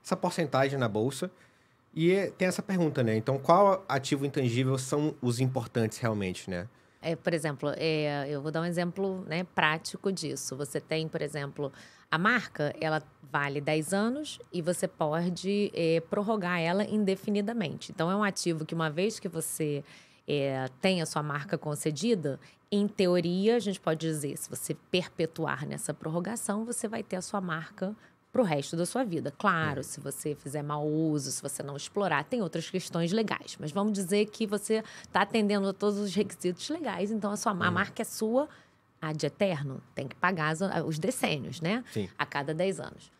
essa porcentagem na bolsa. E tem essa pergunta, né? Então, qual ativo intangível são os importantes realmente, né? Por exemplo, eu vou dar um exemplo, né, prático disso. Você tem, por exemplo, a marca, ela vale 10 anos e você pode prorrogar ela indefinidamente. Então, é um ativo que uma vez que você tem a sua marca concedida, em teoria, a gente pode dizer, se você perpetuar nessa prorrogação, você vai ter a sua marca para o resto da sua vida. Claro, se você fizer mau uso, se você não explorar, tem outras questões legais. Mas vamos dizer que você está atendendo a todos os requisitos legais, então a marca é sua ad eterno. Tem que pagar os decênios, né? Sim. A cada 10 anos.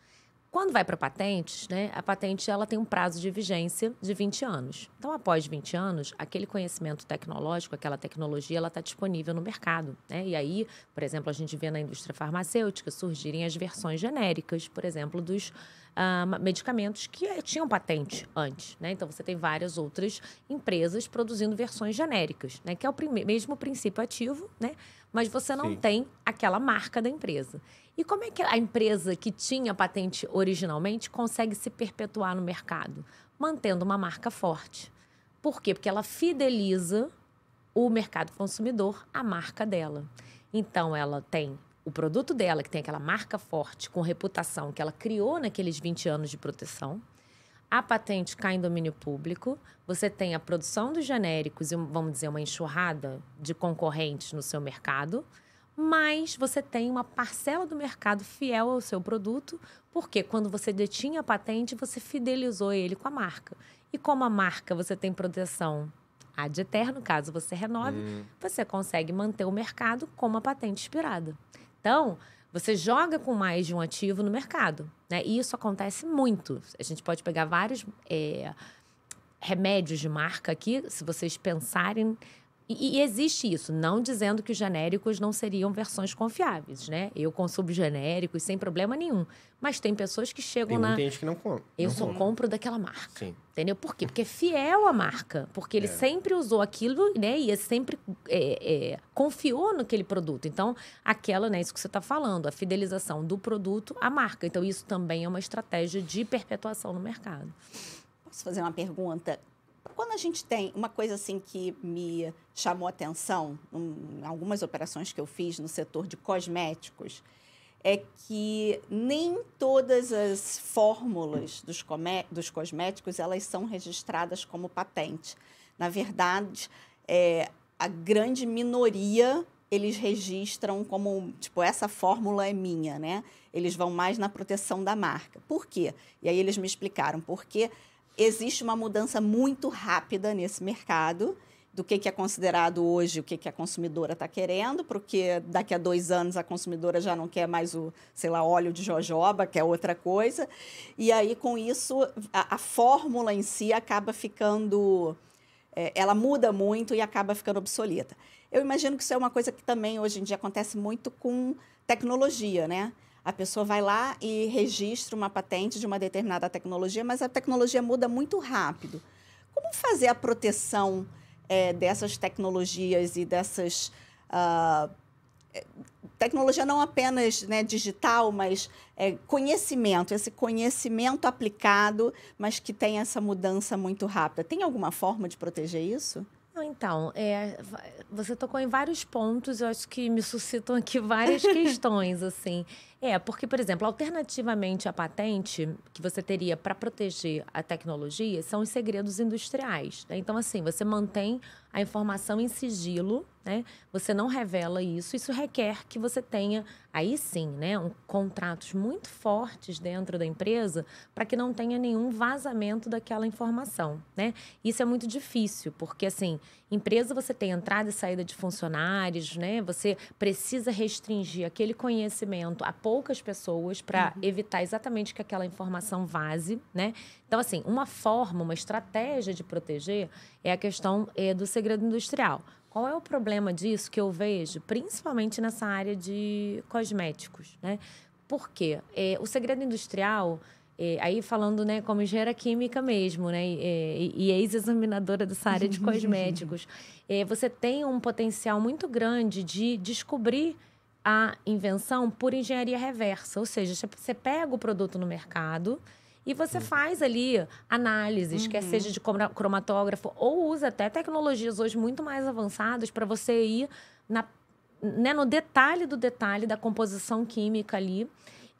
Quando vai para patentes, né, a patente ela tem um prazo de vigência de 20 anos. Então, após 20 anos, aquele conhecimento tecnológico, aquela tecnologia, ela está disponível no mercado. Né? E aí, por exemplo, a gente vê na indústria farmacêutica surgirem as versões genéricas, por exemplo, dos medicamentos que tinham patente antes. Né? Então, você tem várias outras empresas produzindo versões genéricas, né? Que é o mesmo princípio ativo, né? Mas você não tem aquela marca da empresa. E como é que a empresa que tinha patente originalmente consegue se perpetuar no mercado? Mantendo uma marca forte. Por quê? Porque ela fideliza o mercado consumidor à marca dela. Então, ela tem o produto dela, que tem aquela marca forte, com reputação, que ela criou naqueles 20 anos de proteção. A patente cai em domínio público, você tem a produção dos genéricos e, vamos dizer, uma enxurrada de concorrentes no seu mercado, mas você tem uma parcela do mercado fiel ao seu produto, porque quando você detinha a patente, você fidelizou ele com a marca. E como a marca você tem proteção ad eterno, caso você renove, você consegue manter o mercado com uma patente expirada. Então, você joga com mais de um ativo no mercado, né? E isso acontece muito. A gente pode pegar vários remédios de marca aqui, se vocês pensarem. E existe isso, não dizendo que os genéricos não seriam versões confiáveis, né? Eu consumo genéricos sem problema nenhum. Mas tem pessoas que chegam Tem muita gente que não compra. Eu só compro daquela marca. Sim. Entendeu? Por quê? Porque é fiel à marca. Porque ele sempre usou aquilo, né? E ele sempre confiou naquele produto. Então, aquela, né? Isso que você está falando, a fidelização do produto à marca. Então, isso também é uma estratégia de perpetuação no mercado. Posso fazer uma pergunta? Quando a gente tem uma coisa assim que me chamou a atenção em algumas operações que eu fiz no setor de cosméticos, é que nem todas as fórmulas dos cosméticos elas são registradas como patente. Na verdade, a grande minoria eles registram como, tipo, essa fórmula é minha, né? Eles vão mais na proteção da marca. Por quê? E aí eles me explicaram por quê. Existe uma mudança muito rápida nesse mercado do que é considerado hoje, o que a consumidora está querendo, porque daqui a 2 anos a consumidora já não quer mais o, sei lá, óleo de jojoba, quer outra coisa. E aí, com isso, a fórmula em si acaba ficando... ela muda muito e acaba ficando obsoleta. Eu imagino que isso é uma coisa que também, hoje em dia, acontece muito com tecnologia, né? A pessoa vai lá e registra uma patente de uma determinada tecnologia, mas a tecnologia muda muito rápido. Como fazer a proteção dessas tecnologias e dessas... tecnologia não apenas, né, digital, mas conhecimento, esse conhecimento aplicado, mas que tem essa mudança muito rápida. Tem alguma forma de proteger isso? Então, você tocou em vários pontos, eu acho que me suscitam aqui várias questões, assim. Porque, por exemplo, alternativamente à patente que você teria para proteger a tecnologia são os segredos industriais, né? Então, assim, você mantém a informação em sigilo, né? Você não revela isso. Isso requer que você tenha, aí sim, né, contratos muito fortes dentro da empresa para que não tenha nenhum vazamento daquela informação, né? Isso é muito difícil, porque, assim, empresa você tem entrada e saída de funcionários, né? Você precisa restringir aquele conhecimento a poucas pessoas para evitar exatamente que aquela informação vaze, né? Então, assim, uma estratégia de proteger é a questão do segredo industrial. Qual é o problema disso que eu vejo, principalmente nessa área de cosméticos, né? Por quê? O segredo industrial, aí falando, né, como engenheira química mesmo, né, e ex-examinadora dessa área de cosméticos, você tem um potencial muito grande de descobrir a invenção por engenharia reversa. Ou seja, você pega o produto no mercado e você faz ali análises, quer seja de cromatógrafo, ou usa até tecnologias hoje muito mais avançadas para você ir no detalhe do detalhe da composição química ali.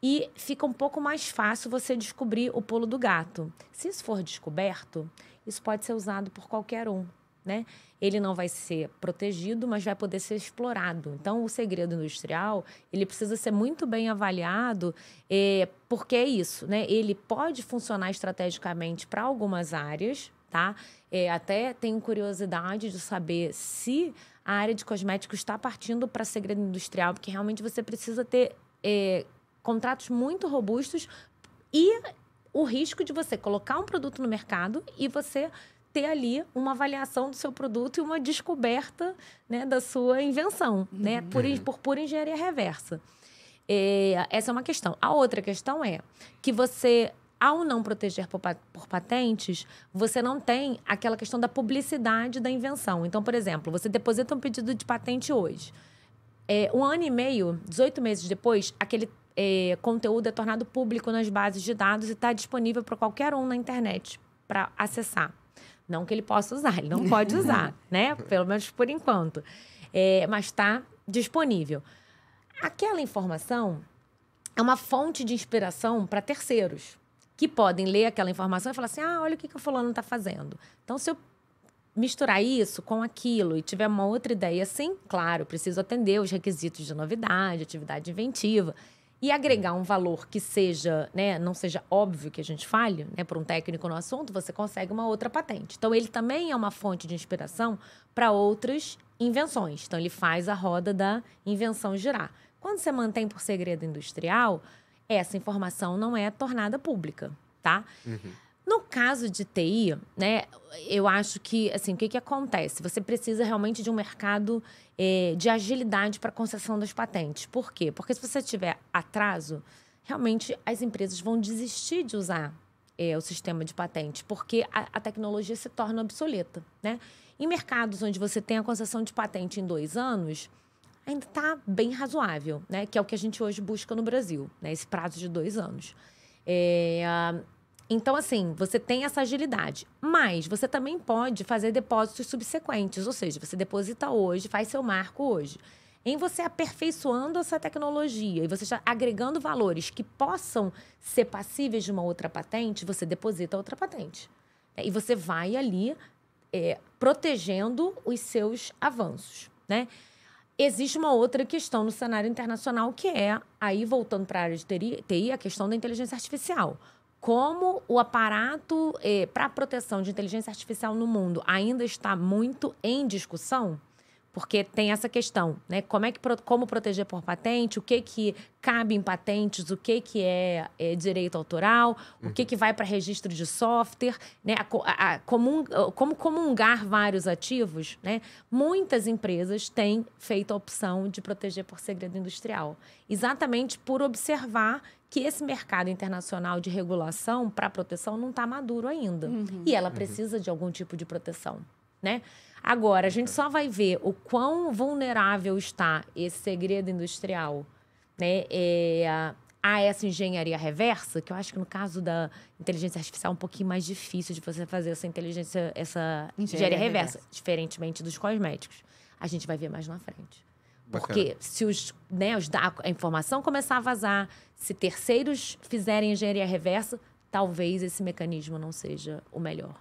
E fica um pouco mais fácil você descobrir o pulo do gato. Se isso for descoberto, isso pode ser usado por qualquer um, né? Ele não vai ser protegido, mas vai poder ser explorado. Então, o segredo industrial, ele precisa ser muito bem avaliado, porque é isso, né? Ele pode funcionar estrategicamente para algumas áreas, tá? Até tenho curiosidade de saber se a área de cosméticos está partindo para segredo industrial, porque realmente você precisa ter contratos muito robustos e o risco de você colocar um produto no mercado e você ter ali uma avaliação do seu produto e uma descoberta, né, da sua invenção, né, por pura engenharia reversa. Essa é uma questão. A outra questão é que você, ao não proteger por patentes, você não tem aquela questão da publicidade da invenção. Então, por exemplo, você deposita um pedido de patente hoje. 1 ano e meio, 18 meses depois, aquele conteúdo é tornado público nas bases de dados e está disponível para qualquer um na internet para acessar. Não que ele possa usar, ele não pode usar, né? Pelo menos por enquanto. Mas está disponível. Aquela informação é uma fonte de inspiração para terceiros, que podem ler aquela informação e falar assim, olha o que o fulano está fazendo. Então, se eu misturar isso com aquilo e tiver uma outra ideia assim, claro, preciso atender os requisitos de novidade, atividade inventiva, e agregar um valor que seja, né, não seja óbvio que a gente fale, né, por um técnico no assunto, você consegue uma outra patente. Então, ele também é uma fonte de inspiração para outras invenções. Então, ele faz a roda da invenção girar. Quando você mantém por segredo industrial, essa informação não é tornada pública, tá? No caso de TI, né, eu acho que, assim, o que acontece? Você precisa realmente de um mercado de agilidade para a concessão das patentes. Por quê? Porque se você tiver atraso, realmente as empresas vão desistir de usar o sistema de patente, porque a tecnologia se torna obsoleta, né? Em mercados onde você tem a concessão de patente em 2 anos, ainda está bem razoável, né? Que é o que a gente hoje busca no Brasil, né? Esse prazo de 2 anos. Então, assim, você tem essa agilidade. Mas você também pode fazer depósitos subsequentes. Ou seja, você deposita hoje, faz seu marco hoje. Em você aperfeiçoando essa tecnologia e você já agregando valores que possam ser passíveis de uma outra patente, você deposita outra patente. E você vai ali protegendo os seus avanços, né? Existe uma outra questão no cenário internacional que é, aí voltando para a área de TI, a questão da inteligência artificial. Como o aparato para a proteção de inteligência artificial no mundo ainda está muito em discussão, porque tem essa questão, né? Como proteger por patente, o que cabe em patentes, o que é direito autoral, o que vai para registro de software, né? Como comungar vários ativos, né? Muitas empresas têm feito a opção de proteger por segredo industrial, exatamente por observar que esse mercado internacional de regulação para proteção não está maduro ainda. E ela precisa de algum tipo de proteção, né? Agora, a gente só vai ver o quão vulnerável está esse segredo industrial, né, há essa engenharia reversa, que eu acho que no caso da inteligência artificial é um pouquinho mais difícil de você fazer essa engenharia reversa, diferentemente dos cosméticos. A gente vai ver mais na frente. Porque se a informação começar a vazar, se terceiros fizerem engenharia reversa, talvez esse mecanismo não seja o melhor.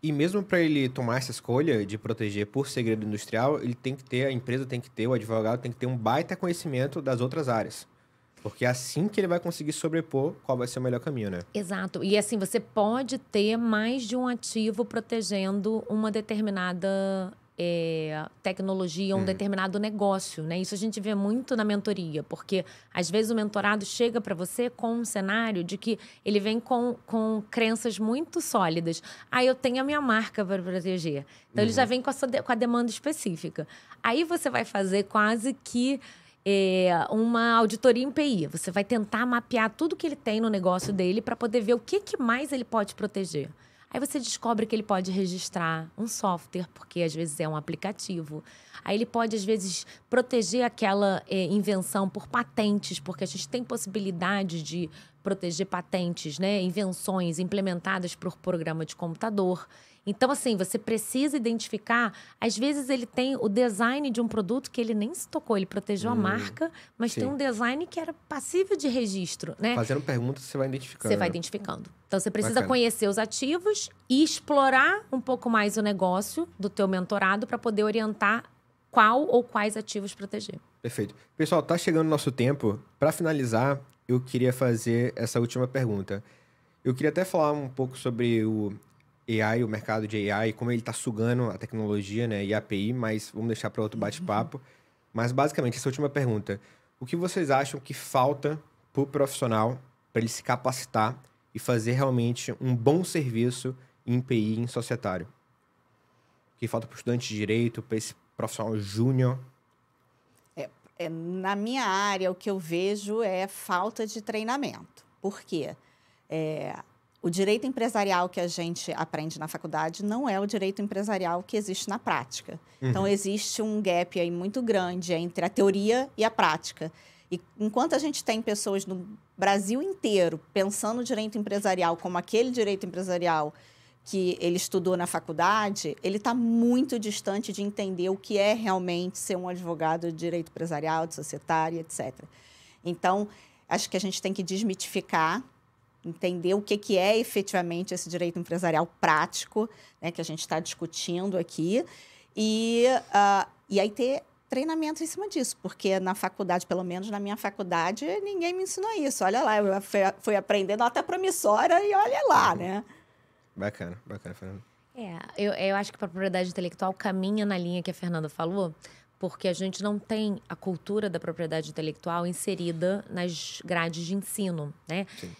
E mesmo para ele tomar essa escolha de proteger por segredo industrial, a empresa tem que ter, o advogado tem que ter um baita conhecimento das outras áreas. Porque é assim que ele vai conseguir sobrepor qual vai ser o melhor caminho, né? Exato. E assim, você pode ter mais de um ativo protegendo uma determinada tecnologia, um determinado negócio, né? Isso a gente vê muito na mentoria, porque às vezes o mentorado chega para você com um cenário de que ele vem com crenças muito sólidas. Eu tenho a minha marca para proteger. Então, ele já vem com a demanda específica. Aí você vai fazer quase que uma auditoria em PI. Você vai tentar mapear tudo que ele tem no negócio dele para poder ver o que mais ele pode proteger. Aí você descobre que ele pode registrar um software, porque às vezes é um aplicativo. Aí ele pode, às vezes, proteger aquela invenção por patentes, porque a gente tem possibilidade de proteger patentes, né? Invenções implementadas por programa de computador. Então, assim, você precisa identificar... Às vezes, ele tem o design de um produto que ele nem se tocou. Ele protegeu a marca, mas tem um design que era passível de registro, né? Fazendo perguntas, você vai identificando. Você vai identificando. Então, você precisa conhecer os ativos e explorar um pouco mais o negócio do teu mentorado para poder orientar qual ou quais ativos proteger. Perfeito. Pessoal, tá chegando o nosso tempo. Para finalizar, eu queria fazer essa última pergunta. Eu queria até falar um pouco sobre o AI, o mercado de AI, como ele está sugando a tecnologia, né, e a API, mas vamos deixar para outro bate-papo. Mas, basicamente, essa última pergunta. O que vocês acham que falta para o profissional para ele se capacitar e fazer realmente um bom serviço em PI, em societário? O que falta para o estudante de direito, para esse profissional júnior? Na minha área, o que eu vejo é falta de treinamento. Por quê? O direito empresarial que a gente aprende na faculdade não é o direito empresarial que existe na prática. Então, existe um gap aí muito grande entre a teoria e a prática. E enquanto a gente tem pessoas no Brasil inteiro pensando o direito empresarial como aquele direito empresarial que ele estudou na faculdade, ele está muito distante de entender o que é realmente ser um advogado de direito empresarial, de societário, etc. Então, acho que a gente tem que desmitificar, entender o que é efetivamente esse direito empresarial prático, né, que a gente está discutindo aqui, e aí ter treinamento em cima disso, porque na faculdade, pelo menos na minha faculdade, ninguém me ensinou isso. Olha lá, eu fui aprendendo até promissora e olha lá, né? Bacana, Fernanda. Eu acho que a propriedade intelectual caminha na linha que a Fernanda falou, porque a gente não tem a cultura da propriedade intelectual inserida nas grades de ensino, né? Sim.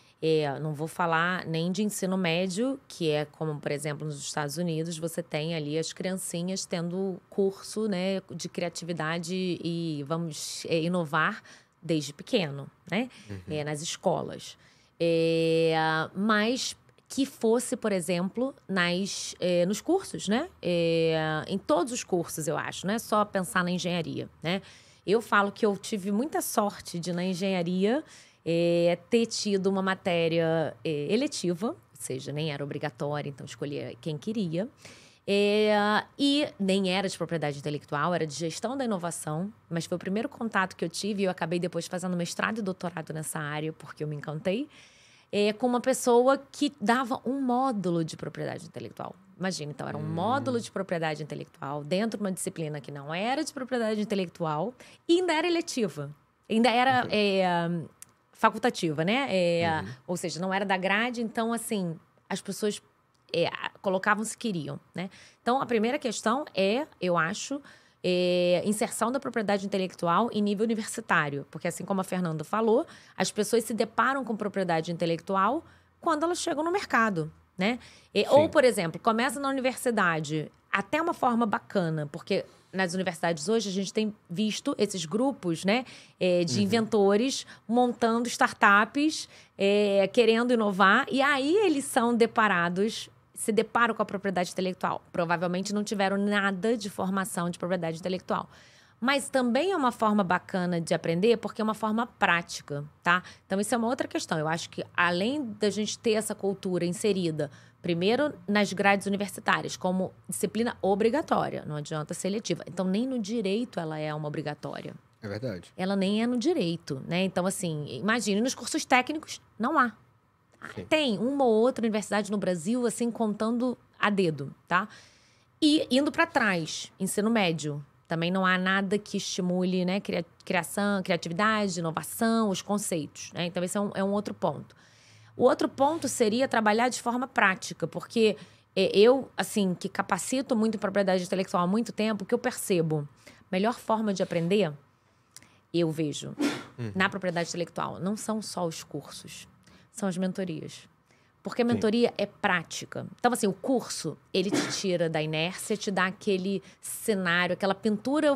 Não vou falar nem de ensino médio, que é como, por exemplo, nos Estados Unidos, você tem ali as criancinhas tendo curso, né, de criatividade e vamos inovar desde pequeno, né? Nas escolas. Mas que fosse, por exemplo, nos cursos, né? Em todos os cursos, eu acho, não é só pensar na engenharia, né? Eu falo que eu tive muita sorte de, na engenharia, ter tido uma matéria eletiva, ou seja, nem era obrigatória, então escolhia quem queria. E nem era de propriedade intelectual, era de gestão da inovação, mas foi o primeiro contato que eu tive e eu acabei depois fazendo mestrado e doutorado nessa área, porque eu me encantei, com uma pessoa que dava um módulo de propriedade intelectual. Imagina, então, era um módulo de propriedade intelectual dentro de uma disciplina que não era de propriedade intelectual e ainda era eletiva. Ainda era facultativa, né? Ou seja, não era da grade, então, assim, as pessoas colocavam se queriam, né? Então, a primeira questão eu acho, inserção da propriedade intelectual em nível universitário. Porque, assim como a Fernanda falou, as pessoas se deparam com propriedade intelectual quando elas chegam no mercado, né? Ou, por exemplo, começa na universidade, até uma forma bacana, porque nas universidades hoje a gente tem visto esses grupos, né, de inventores montando startups, querendo inovar, e aí eles se deparam com a propriedade intelectual. Provavelmente não tiveram nada de formação de propriedade intelectual. Mas também é uma forma bacana de aprender, porque é uma forma prática, tá? Então, isso é uma outra questão. Eu acho que, além da gente ter essa cultura inserida, primeiro nas grades universitárias, como disciplina obrigatória, não adianta ser letiva. Então, nem no direito ela é uma obrigatória. É verdade. Ela nem é no direito, né? Então, assim, imagine, nos cursos técnicos, não há. Sim. Tem uma ou outra universidade no Brasil, assim, contando a dedo, tá? E indo para trás, ensino médio. Também não há nada que estimule, né, criação, criatividade, inovação, os conceitos, né? Então, esse é um outro ponto. O outro ponto seria trabalhar de forma prática, porque eu, assim, que capacito muito em propriedade intelectual há muito tempo, que eu percebo, melhor forma de aprender, eu vejo, na propriedade intelectual, não são só os cursos, são as mentorias. Porque a mentoria é prática. Então, assim, o curso, ele te tira da inércia, te dá aquele cenário, aquela pintura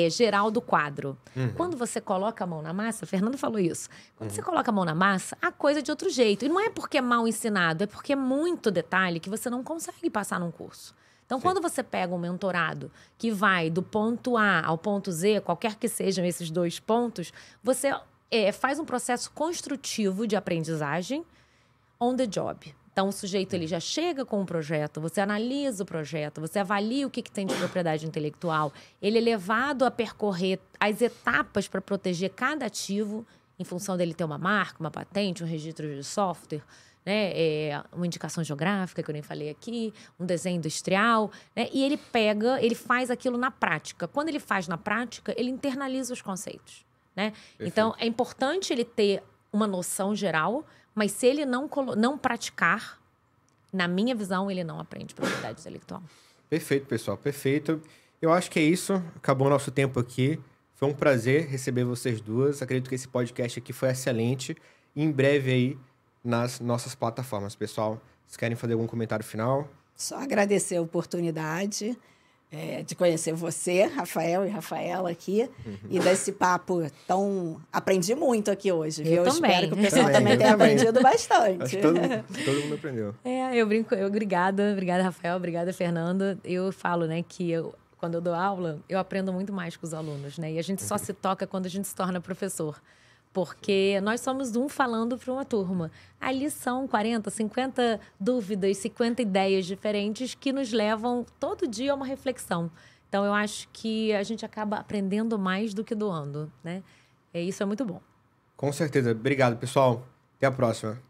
geral do quadro. Quando você coloca a mão na massa, Fernando falou isso, quando você coloca a mão na massa, a coisa é de outro jeito. E não é porque é mal ensinado, é porque é muito detalhe que você não consegue passar num curso. Então, quando você pega um mentorado que vai do ponto A ao ponto Z, qualquer que sejam esses 2 pontos, você faz um processo construtivo de aprendizagem on the job. Então, o sujeito ele já chega com um projeto, você analisa o projeto, você avalia o que tem de propriedade intelectual, ele é levado a percorrer as etapas para proteger cada ativo, em função dele ter uma marca, uma patente, um registro de software, né? Uma indicação geográfica, que eu nem falei aqui, um desenho industrial, né? E ele faz aquilo na prática. Quando ele faz na prática, ele internaliza os conceitos, né? Então, é importante ele ter uma noção geral, mas se ele não praticar, na minha visão, ele não aprende propriedade intelectual. Perfeito, pessoal. Perfeito. Eu acho que é isso. Acabou o nosso tempo aqui. Foi um prazer receber vocês duas. Acredito que esse podcast aqui foi excelente. E em breve aí nas nossas plataformas. Pessoal, vocês querem fazer algum comentário final? Só agradecer a oportunidade de conhecer você, Rafael e Rafaela aqui, e desse papo tão... Aprendi muito aqui hoje, viu? Eu também. Espero que o pessoal também tenha aprendido bastante. Acho que todo mundo aprendeu. Eu brinco. Obrigada, Rafael, obrigada, Fernanda. Eu falo, né, que quando eu dou aula, eu aprendo muito mais com os alunos, né? E a gente só se toca quando a gente se torna professor. Porque nós somos um falando para uma turma. Ali são 40, 50 dúvidas, 50 ideias diferentes que nos levam todo dia a uma reflexão. Então, eu acho que a gente acaba aprendendo mais do que doando, né? Isso é muito bom. Com certeza. Obrigado, pessoal. Até a próxima.